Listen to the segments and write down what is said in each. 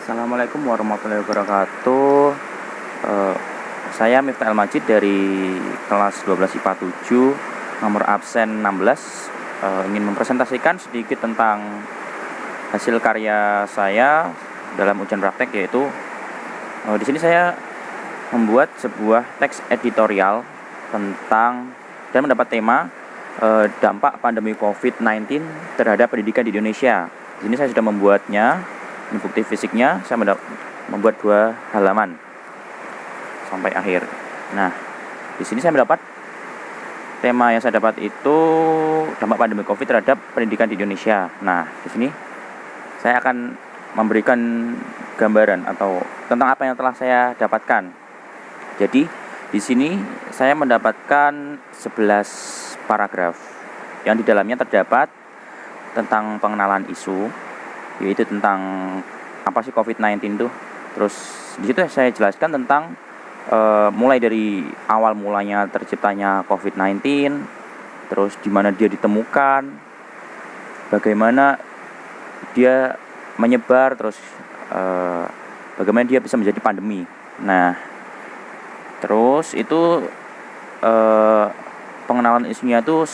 Assalamualaikum warahmatullahi wabarakatuh. Eh, saya Miftah El-Majid dari kelas 12 IPA 7, nomor absen 16. Ingin mempresentasikan sedikit tentang hasil karya saya dalam ujian praktek, yaitu di sini saya membuat sebuah teks editorial tentang dan mendapat tema dampak pandemi COVID-19 terhadap pendidikan di Indonesia. Di sini saya sudah membuatnya. Ini bukti fisiknya, saya membuat 2 halaman sampai akhir. Nah, di sini saya mendapat tema yang saya dapat itu dampak pandemi COVID terhadap pendidikan di Indonesia. Nah, di sini saya akan memberikan gambaran atau tentang apa yang telah saya dapatkan. Jadi, di sini saya mendapatkan 11 paragraf yang di dalamnya terdapat tentang pengenalan isu, yaitu tentang apa sih COVID-19 itu. Terus di situ saya jelaskan tentang mulai dari awal mulanya terciptanya COVID-19, terus di mana dia ditemukan, bagaimana dia menyebar, terus bagaimana dia bisa menjadi pandemi. Nah, terus itu pengenalan isunya itu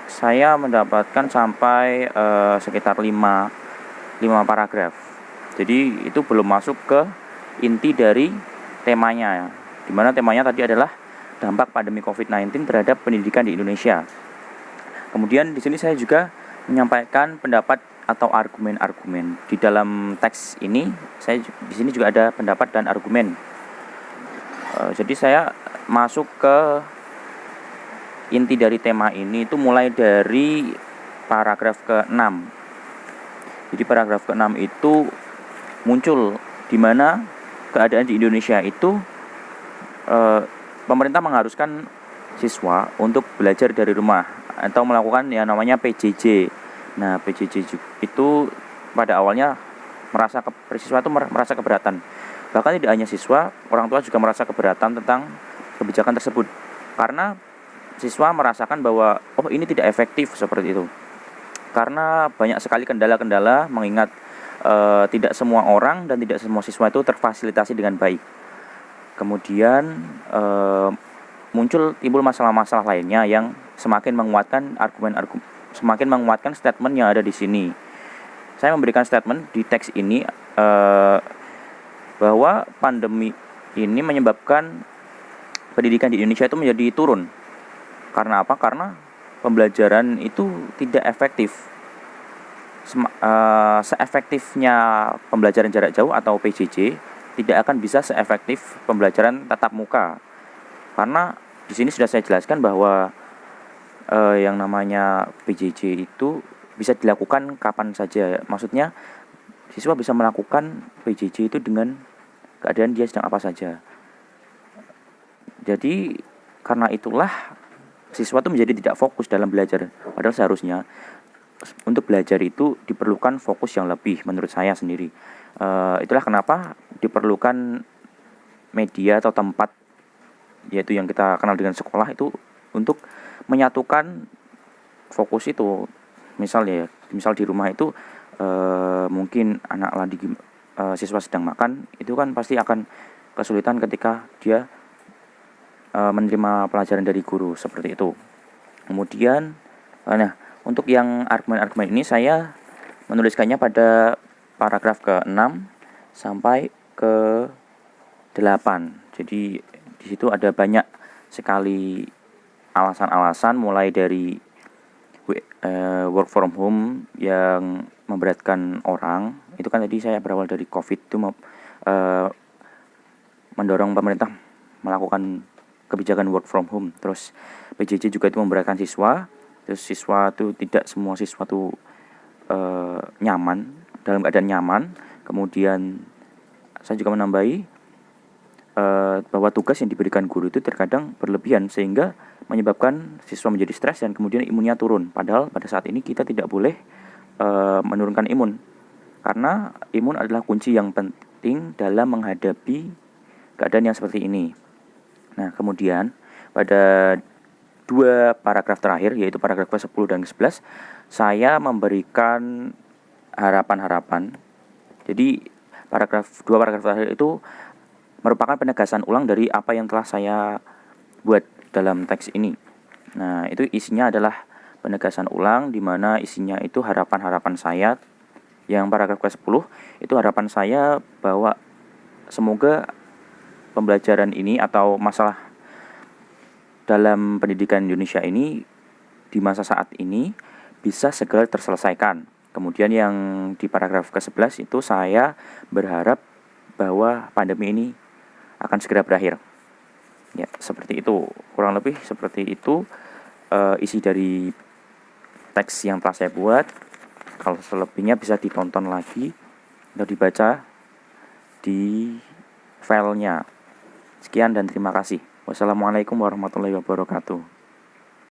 saya mendapatkan sampai sekitar 5 paragraf. Jadi itu belum masuk ke inti dari temanya, di mana temanya tadi adalah dampak pandemi COVID-19 terhadap pendidikan di Indonesia. Kemudian di sini saya juga menyampaikan pendapat atau argumen-argumen. Di dalam teks ini saya di sini juga ada pendapat dan argumen. Jadi saya masuk ke inti dari tema ini itu mulai dari paragraf ke-6. Jadi paragraf ke-6 itu muncul di mana keadaan di Indonesia itu pemerintah mengharuskan siswa untuk belajar dari rumah atau melakukan yang namanya PJJ. Nah, PJJ itu pada awalnya siswa itu merasa keberatan. Bahkan tidak hanya siswa, orang tua juga merasa keberatan tentang kebijakan tersebut karena siswa merasakan bahwa ini tidak efektif seperti itu. Karena banyak sekali kendala-kendala, mengingat tidak semua orang dan tidak semua siswa itu terfasilitasi dengan baik. Kemudian timbul masalah-masalah lainnya yang semakin menguatkan statement yang ada di sini. Saya memberikan statement di teks ini bahwa pandemi ini menyebabkan pendidikan di Indonesia itu menjadi turun. Karena apa? Karena pembelajaran itu tidak efektif. Seefektifnya pembelajaran jarak jauh atau PJJ tidak akan bisa seefektif pembelajaran tatap muka. Karena di sini sudah saya jelaskan bahwa yang namanya PJJ itu bisa dilakukan kapan saja. Maksudnya siswa bisa melakukan PJJ itu dengan keadaan dia sedang apa saja. Jadi karena itulah siswa itu menjadi tidak fokus dalam belajar. Padahal seharusnya untuk belajar itu diperlukan fokus yang lebih menurut saya sendiri. Itulah kenapa diperlukan media atau tempat, yaitu yang kita kenal dengan sekolah, itu untuk menyatukan fokus itu. Misal di rumah itu mungkin siswa sedang makan, itu kan pasti akan kesulitan ketika dia menerima pelajaran dari guru seperti itu. Kemudian untuk yang argumen-argumen ini saya menuliskannya pada paragraf ke-6 sampai ke-8. Jadi di situ ada banyak sekali alasan-alasan, mulai dari work from home yang memberatkan orang. Itu kan tadi saya berawal dari COVID itu mendorong pemerintah melakukan kebijakan work from home. Terus PJJ juga itu memberatkan siswa. Terus semua siswa itu dalam keadaan nyaman. Kemudian saya juga menambahi bahwa tugas yang diberikan guru itu terkadang berlebihan sehingga menyebabkan siswa menjadi stres dan kemudian imunnya turun. Padahal pada saat ini kita tidak boleh menurunkan imun, karena imun adalah kunci yang penting dalam menghadapi keadaan yang seperti ini. Nah, kemudian pada 2 paragraf terakhir, yaitu paragraf ke-10 dan ke-11, saya memberikan harapan-harapan. Jadi dua paragraf terakhir itu merupakan penegasan ulang dari apa yang telah saya buat dalam teks ini. Nah, itu isinya adalah penegasan ulang, di mana isinya itu harapan-harapan saya. Yang paragraf ke-10 itu harapan saya bahwa semoga pembelajaran ini atau masalah dalam pendidikan Indonesia ini di masa saat ini bisa segera terselesaikan. Kemudian yang di paragraf ke-11 itu saya berharap bahwa pandemi ini akan segera berakhir. Ya, seperti itu. Kurang lebih seperti itu isi dari teks yang telah saya buat. Kalau selebihnya bisa ditonton lagi atau dibaca di filenya. Sekian dan terima kasih. Wassalamualaikum warahmatullahi wabarakatuh.